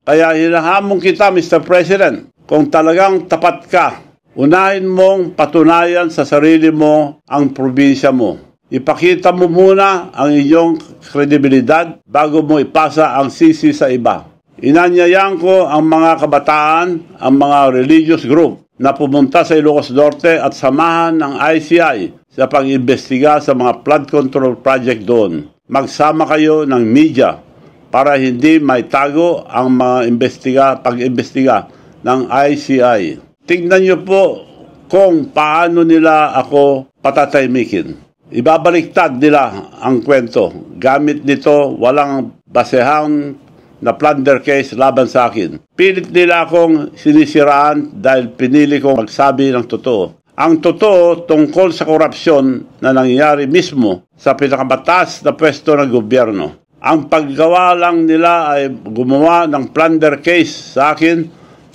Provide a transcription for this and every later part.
Kaya hinahamon kita, Mr. President, kung talagang tapat ka, unahin mong patunayan sa sarili mo ang probinsya mo. Ipakita mo muna ang iyong kredibilidad bago mo ipasa ang sisi sa iba. Inanyayan ko ang mga kabataan, ang mga religious group na pumunta sa Ilocos Norte at samahan ng ICI sa pag-imbestiga sa mga flood control project doon. Magsama kayo ng media para hindi may tago ang mga pag-imbestiga ng ICI. Tingnan niyo po kung paano nila ako patataymikin. Ibabaliktad nila ang kwento. Gamit nito walang basehang na plunder case laban sa akin. Pilit nila akong sinisiraan dahil pinili kong magsabi ng totoo. Ang totoo tungkol sa korupsyon na nangyayari mismo sa pinakamataas na pwesto ng gobyerno. Ang paggawa lang nila ay gumawa ng plunder case sa akin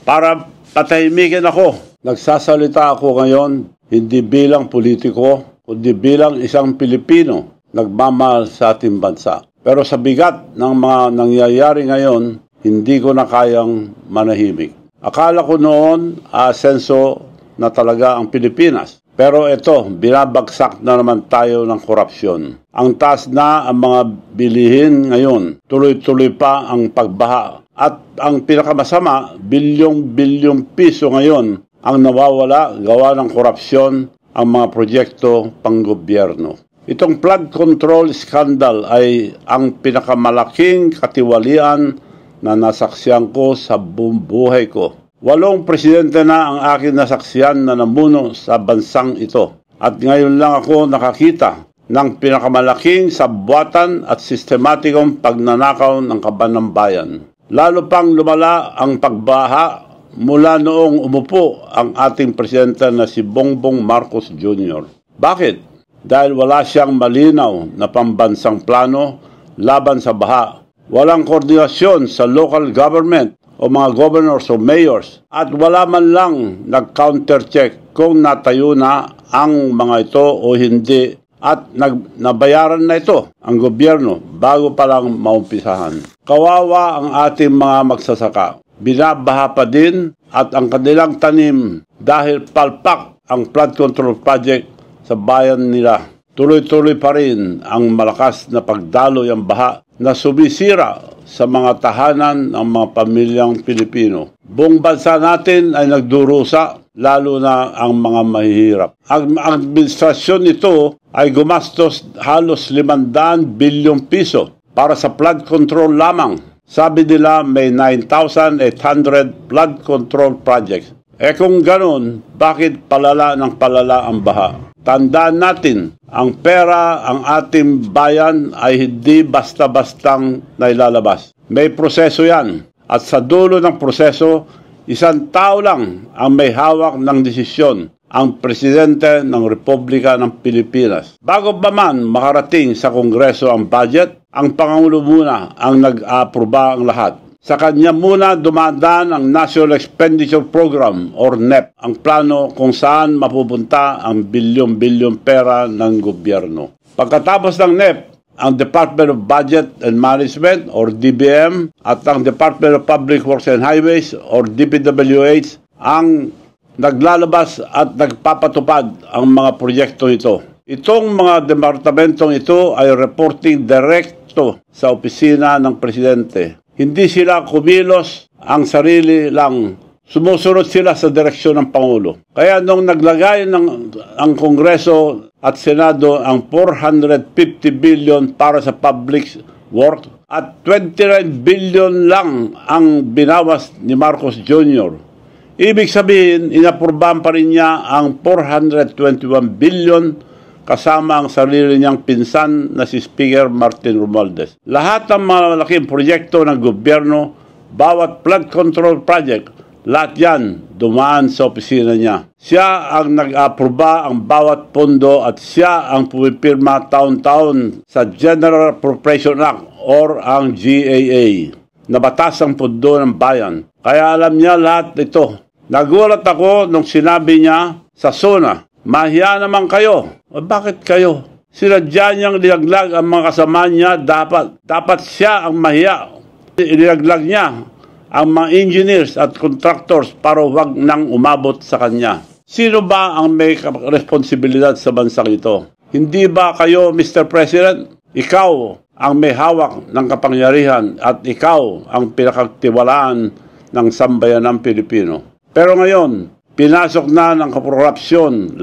para patahimikin ako. Nagsasalita ako ngayon hindi bilang politiko, kundi bilang isang Pilipino nagmamahal sa ating bansa. Pero sa bigat ng mga nangyayari ngayon, hindi ko na kayang manahimik. Akala ko noon asenso na talaga ang Pilipinas. Pero ito, binabagsak na naman tayo ng korupsyon. Ang taas na ang mga bilihin ngayon, tuloy-tuloy pa ang pagbaha. At ang pinakamasama, bilyong piso ngayon ang nawawala gawa ng korupsyon ang mga proyekto panggobyerno. Itong flood control scandal ay ang pinakamalaking katiwalian na nasaksiyan ko sa buong buhay ko. 8 presidente na ang akin nasaksiyan na namuno sa bansang ito. At ngayon lang ako nakakita ng pinakamalaking sabwatan at sistematikong pagnanakaw ng kaban ng bayan. Lalo pang lumala ang pagbaha mula noong umupo ang ating presidente na si Bongbong Marcos Jr. Bakit? Dahil wala siyang malinaw na pambansang plano laban sa baha. Walang koordinasyon sa local government o mga governors o mayors at wala man lang nag-counter-check kung natayo na ang mga ito o hindi at nabayaran na ito ang gobyerno bago pa lang maumpisahan. Kawawa ang ating mga magsasaka. Binabaha pa din at ang kanilang tanim dahil palpak ang flood control project sa bayan nila. Tuloy-tuloy pa rin ang malakas na pagdaloy ang baha na sumisira sa mga tahanan ng mga pamilyang Pilipino. Buong bansa natin ay nagdurusa, lalo na ang mga mahihirap. Ang administrasyon nito ay gumastos halos 500 bilyong piso para sa flood control lamang. Sabi nila may 9,800 flood control projects. Kung ganun, bakit palala ng palala ang baha? Tandaan natin, ang pera, ang ating bayan ay hindi basta-bastang nailalabas. May proseso yan. At sa dulo ng proseso, isang tao lang ang may hawak ng desisyon, ang Presidente ng Republika ng Pilipinas. Bago pa man makarating sa Kongreso ang budget, ang Pangulo muna ang nag-aproba ang lahat. Sa kanya muna dumadaan ang National Expenditure Program or NEP, ang plano kung saan mapupunta ang bilyong-bilyong pera ng gobyerno. Pagkatapos ng NEP, ang Department of Budget and Management or DBM at ang Department of Public Works and Highways or DPWH ang naglalabas at nagpapatupad ang mga proyekto ito. Itong mga departamentong ito ay reporting direkto sa opisina ng Presidente. Hindi sila kumilos ang sarili lang. Sumusunod sila sa direksyon ng Pangulo. Kaya nung naglagay ang Kongreso at Senado ang 450 billion para sa public work at 29 billion lang ang binawas ni Marcos Jr. Ibig sabihin, inapurbahan pa rin niya ang 421 billion kasama ang sarili niyang pinsan na si Speaker Martin Romualdez. Lahat ng mga malaking proyekto ng gobyerno, bawat flood control project, lahat yan dumaan sa opisina niya. Siya ang nag-aproba ang bawat pondo at siya ang pumipirma taon-taon sa General Appropriation Act or ang GAA na batas ang pondo ng bayan. Kaya alam niya lahat ito. Nagulat ako nung sinabi niya sa SONA, mahiya naman kayo. O bakit kayo? Sinadya niyang nilaglag ang mga kasama niya, dapat siya ang mahiya. Inilaglag niya ang mga engineers at contractors para huwag nang umabot sa kanya. Sino ba ang may responsibilidad sa bansang ito? Hindi ba kayo, Mr. President? Ikaw ang may hawak ng kapangyarihan at ikaw ang pinakatiwalaan ng sambayanang Pilipino. Pero ngayon, pinasok na ng korupsyon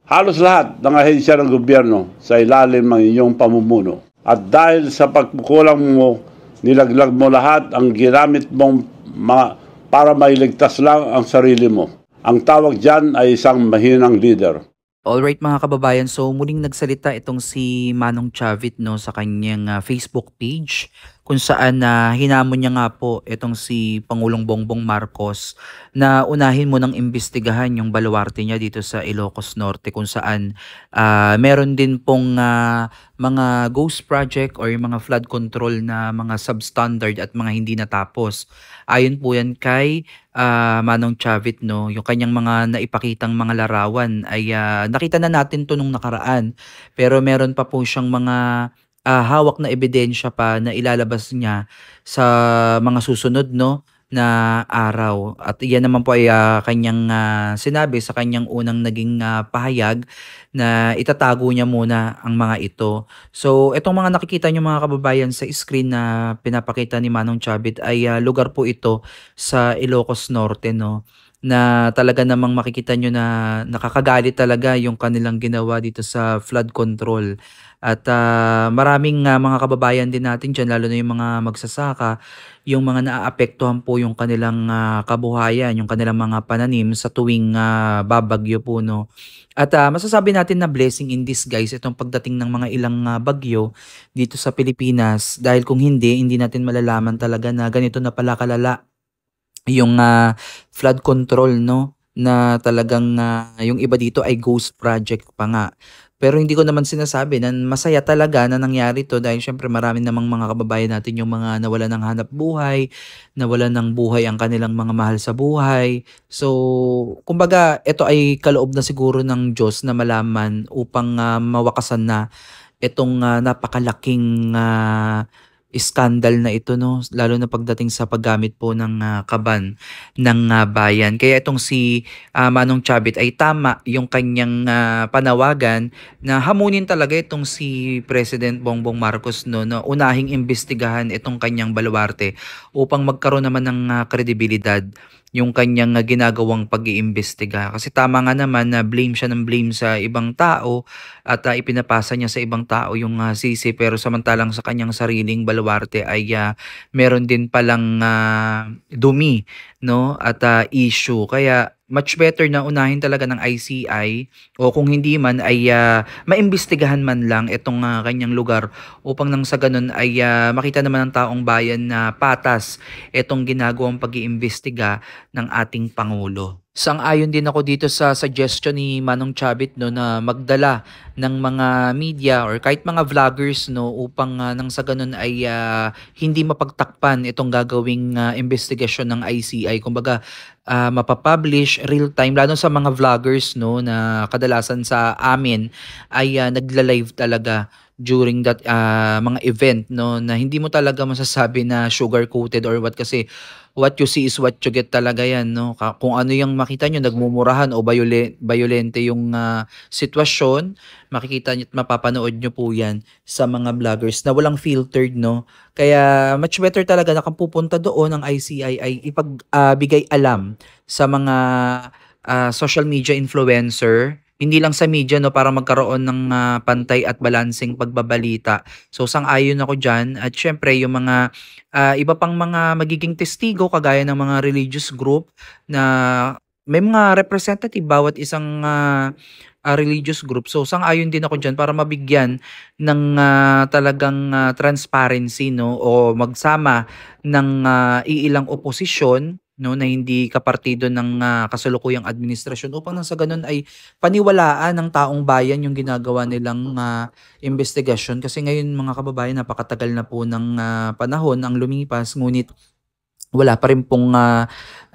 halos lahat ng ahensya ng gobyerno sa ilalim ng inyong pamumuno. At dahil sa pagkukulang mo, nilaglag mo lahat ang ginamit mong para mailigtas lang ang sarili mo. Ang tawag dyan ay isang mahinang leader. Alright mga kababayan, so muling nagsalita itong si Manong Chavit no sa kanyang Facebook page kung saan hinamon niya nga po itong si Pangulong Bongbong Marcos na unahin mo nang imbestigahan yung baluarte niya dito sa Ilocos Norte kung saan meron din pong mga ghost project or yung mga flood control na mga substandard at mga hindi natapos. Ayon po yan kay Manong Chavit no, yung kanyang mga naipakitang mga larawan ay nakita na natin to nung nakaraan pero meron pa po siyang mga hawak na ebidensya pa na ilalabas niya sa mga susunod no na araw. At iyan naman po ay kanyang sinabi sa kanyang unang naging pahayag na itatago niya muna ang mga ito. So itong mga nakikita niyo mga kababayan sa screen na pinapakita ni Manong Chavit ay lugar po ito sa Ilocos Norte no, na talaga namang makikita nyo na nakakagalit talaga yung kanilang ginawa dito sa flood control. At maraming mga kababayan din natin dyan, lalo na yung mga magsasaka, yung mga naaapektuhan po yung kanilang kabuhayan, yung kanilang mga pananim sa tuwing babagyo po. No? At masasabi natin na blessing in disguise itong pagdating ng mga ilang bagyo dito sa Pilipinas. Dahil kung hindi natin malalaman talaga na ganito na pala kalala yung flood control no na talagang yung iba dito ay ghost project pa nga. Pero hindi ko naman sinasabi na masaya talaga na nangyari to dahil syempre marami namang mga kababayan natin yung mga nawala ng hanap buhay, nawala ng buhay ang kanilang mga mahal sa buhay. So, kumbaga, ito ay kaloob na siguro ng Diyos na malaman upang mawakasan na itong napakalaking iskandal na ito no, lalo na pagdating sa paggamit po ng kaban ng bayan. Kaya itong si Manong Chavit ay tama yung kanyang panawagan na hamunin talaga itong si President Bongbong Marcos no, na unahing imbestigahan itong kanyang baluarte upang magkaroon naman ng kredibilidad yung kanyang ginagawang pag-iimbestiga. Kasi tama nga naman na blame siya ng blame sa ibang tao at ipinapasa niya sa ibang tao yung sisi, pero samantalang sa kanyang sariling baluarte ay meron din palang dumi no at issue. Kaya much better na unahin talaga ng ICI o kung hindi man ay maimbestigahan man lang itong kanyang lugar upang nang sa ganun ay makita naman ng taong bayan na patas itong ginagawang pag-iimbestiga ng ating Pangulo. Sang-ayon din ako dito sa suggestion ni Manong Chavit no na magdala ng mga media or kahit mga vloggers no upang nang sa ganun ay hindi mapagtakpan itong gagawing investigasyon ng ICI. Kumbaga mapapublish real time lalo sa mga vloggers no na kadalasan sa amin ay nagla-live talaga during that mga event no na hindi mo talaga masasabi na sugar coated or what, kasi what you see is what you get talaga yan no. Kung ano yung makita nyo nagmumurahan o violente yung sitwasyon, makikita nyo at mapapanood nyo po yan sa mga vloggers na walang filtered no. Kaya much better talaga na kung pupunta doon ang ICI ay ipagbigay alam sa mga social media influencer, hindi lang sa media no, para magkaroon ng pantay at balanseng pagbabalita. So sang-ayon ako diyan. At syempre yung mga iba pang mga magiging testigo kagaya ng mga religious group na may mga representative bawat isang religious group. So sang-ayon din ako diyan para mabigyan ng talagang transparency no o magsama ng iilang oposisyon no na hindi kapartido ng kasalukuyang administrasyon upang nang sa ganun ay paniwalaan ng taong bayan yung ginagawa nilang investigasyon. Kasi ngayon mga kababayan, napakatagal na po ng panahon ang lumipas ngunit wala pa rin pong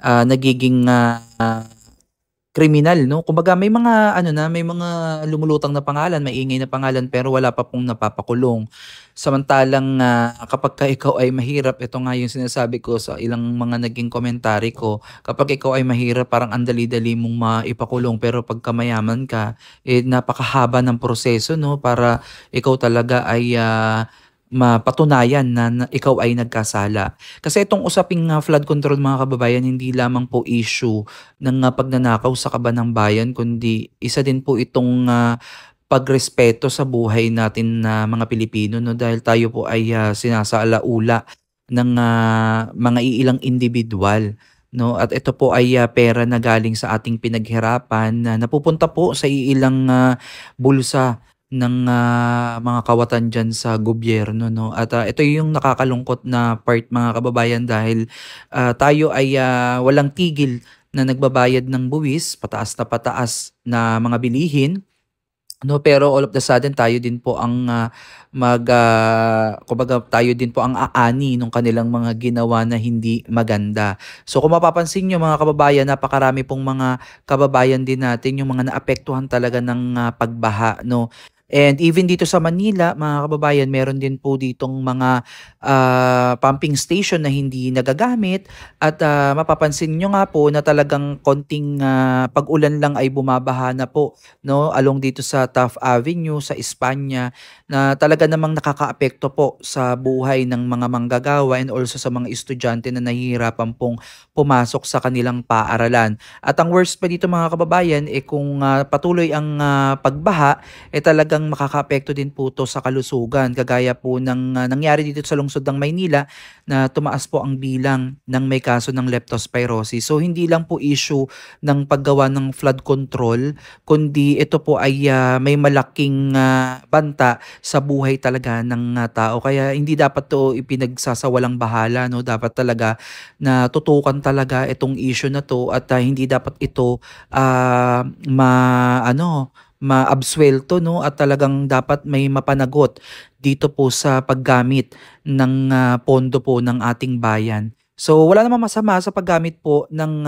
nagiging kriminal 'no. Kumbaga may mga ano na, may mga lumulutang na pangalan, maingay na pangalan pero wala pa pong napapakulong. Samantalang, kapagka ikaw ay mahirap, ito nga yung sinasabi ko sa ilang mga naging komentary ko, kapag ikaw ay mahirap parang ang dali-dali mong maipakulong pero pagka mayaman ka, napakahaba ng proseso 'no para ikaw talaga ay, mapatunayan na ikaw ay nagkasala. Kasi itong usaping, flood control mga kababayan hindi lamang po issue ng, pagnanakaw sa kaban ng bayan kundi isa din po itong, pagrespeto sa buhay natin na mga Pilipino 'no dahil tayo po ay, sinasalaula ng, mga iilang individual 'no at ito po ay, pera na galing sa ating pinaghirapan na napupunta po sa iilang, bulsa ng, mga kawatan diyan sa gobyerno 'no at, ito yung nakakalungkot na part mga kababayan dahil, tayo ay, walang tigil na nagbabayad ng buwis, pataas na pataas na mga bilihin. No, pero all of the sudden tayo din po ang, kumbaga tayo din po ang aani nung kanilang mga ginawa na hindi maganda. So kung mapapansin niyo mga kababayan, napakarami pong mga kababayan din natin yung mga naapektuhan talaga ng, pagbaha 'no. And even dito sa Manila mga kababayan, meron din po ditong mga, pumping station na hindi nagagamit at, mapapansin niyo nga po na talagang konting, pag-ulan lang ay bumabaha na po 'no, along dito sa Taft Avenue, sa Espanya, na talaga namang nakakaapekto po sa buhay ng mga manggagawa and also sa mga estudyante na nahihirapan pong pumasok sa kanilang paaralan. At ang worst pa dito mga kababayan, kung, patuloy ang, pagbaha, talagang makakaapekto din po 'to sa kalusugan. Kagaya po ng, nangyari dito sa lungsod ng Maynila na tumaas po ang bilang ng may kaso ng leptospirosis. So hindi lang po issue ng paggawa ng flood control kundi ito po ay, may malaking, banta sa buhay talaga ng, tao. Kaya hindi dapat 'to ipinagsasawalang bahala 'no, dapat talaga na tutukan talaga itong issue na 'to at, hindi dapat ito, ma-ano, maabsuelto 'no at talagang dapat may mapanagot dito po sa paggamit ng, pondo po ng ating bayan. So wala namang masama sa paggamit po ng,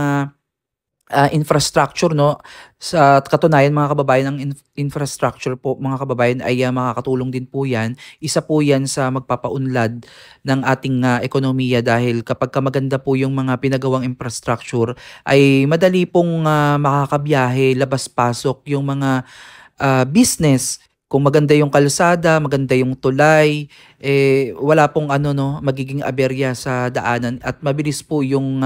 infrastructure 'no. Sa katunayan mga kababayan, ang infrastructure po mga kababayan ay, makakatulong din po 'yan. Isa po 'yan sa magpapaunlad ng ating, ekonomiya dahil kapagka maganda po yung mga pinagawang infrastructure ay madali pong, makakabiyahe, labas-pasok yung mga, business. Kung maganda yung kalsada, maganda yung tulay, wala pong ano 'no, magiging aberya sa daanan at mabilis po yung,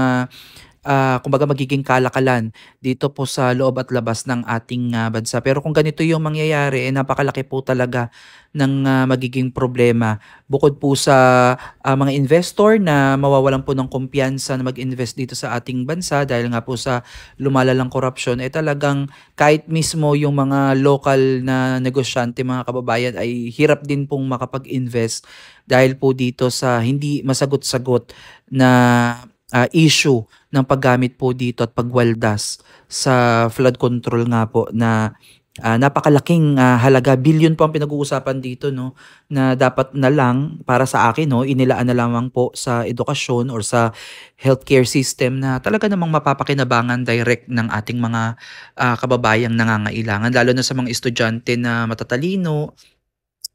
kumbaga magiging kalakalan dito po sa loob at labas ng ating, bansa. Pero kung ganito yung mangyayari, napakalaki po talaga ng, magiging problema. Bukod po sa, mga investor na mawawalan po ng kumpiyansa na mag-invest dito sa ating bansa dahil nga po sa lumalalang korupsyon, talagang kahit mismo yung mga local na negosyante mga kababayan ay hirap din pong makapag-invest dahil po dito sa hindi masagot-sagot na, issue ng paggamit po dito at pagwaldas sa flood control nga po na, napakalaking, halaga, bilyon po ang pinag-uusapan dito 'no, na dapat na lang para sa akin 'no, inilaan na lamang po sa edukasyon or sa healthcare system na talaga namang mapapakinabangan direct ng ating mga, kababayang nangangailangan lalo na sa mga estudyante na matatalino.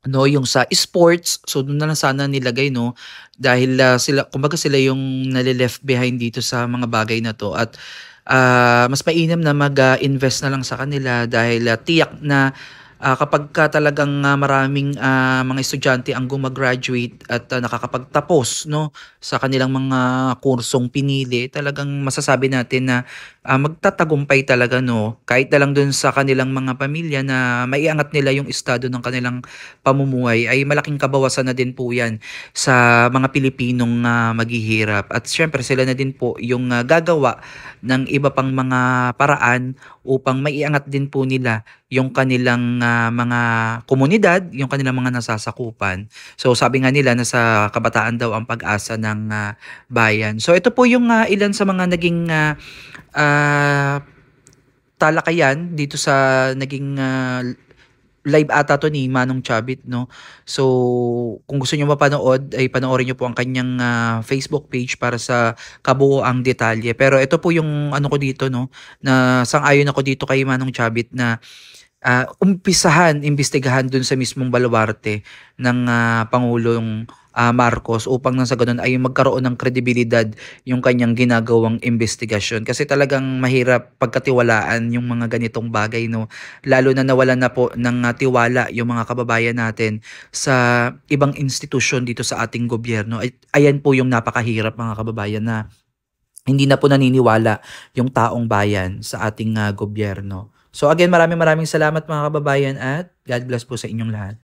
'No, yung sa sports, so dun na lang sana nilagay 'no, dahil, sila kumbaga sila yung nale-left behind dito sa mga bagay na 'to at, mas mainam na mag, invest na lang sa kanila dahil, tiyak na, kapagka talagang, maraming, mga estudyante ang guma-graduate at, nakakapagtapos 'no, sa kanilang mga kursong pinili, talagang masasabi natin na, magtatagumpay talaga 'no, kahit na lang dun sa kanilang mga pamilya na maiangat nila yung estado ng kanilang pamumuhay ay malaking kabawasan na din po 'yan sa mga Pilipinong, maghihirap at siyempre sila na din po yung, gagawa ng iba pang mga paraan upang maiangat din po nila yung kanilang, mga komunidad, yung kanilang mga nasasakupan. So sabi nga nila nasa kabataan daw ang pag-asa ng, bayan. So ito po yung, ilan sa mga naging, talakayan dito sa naging, live ata 'to ni Manong Chavit 'no. So, kung gusto niyo mapanood ay panoorin niyo po ang kanyang, Facebook page para sa kabuuang detalye. Pero ito po yung ano ko dito 'no, na sang-ayon ako dito kay Manong Chavit na imbestigahan dun sa mismong baluarte ng, Pangulong, Marcos upang nang sa gano'n ay magkaroon ng kredibilidad yung kanyang ginagawang imbestigasyon. Kasi talagang mahirap pagkatiwalaan yung mga ganitong bagay 'no, lalo na nawalan na po ng, tiwala yung mga kababayan natin sa ibang institusyon dito sa ating gobyerno. Ayan po yung napakahirap mga kababayan na hindi na po naniniwala yung taong bayan sa ating, gobyerno. So again, maraming maraming salamat mga kababayan at God bless po sa inyong lahat.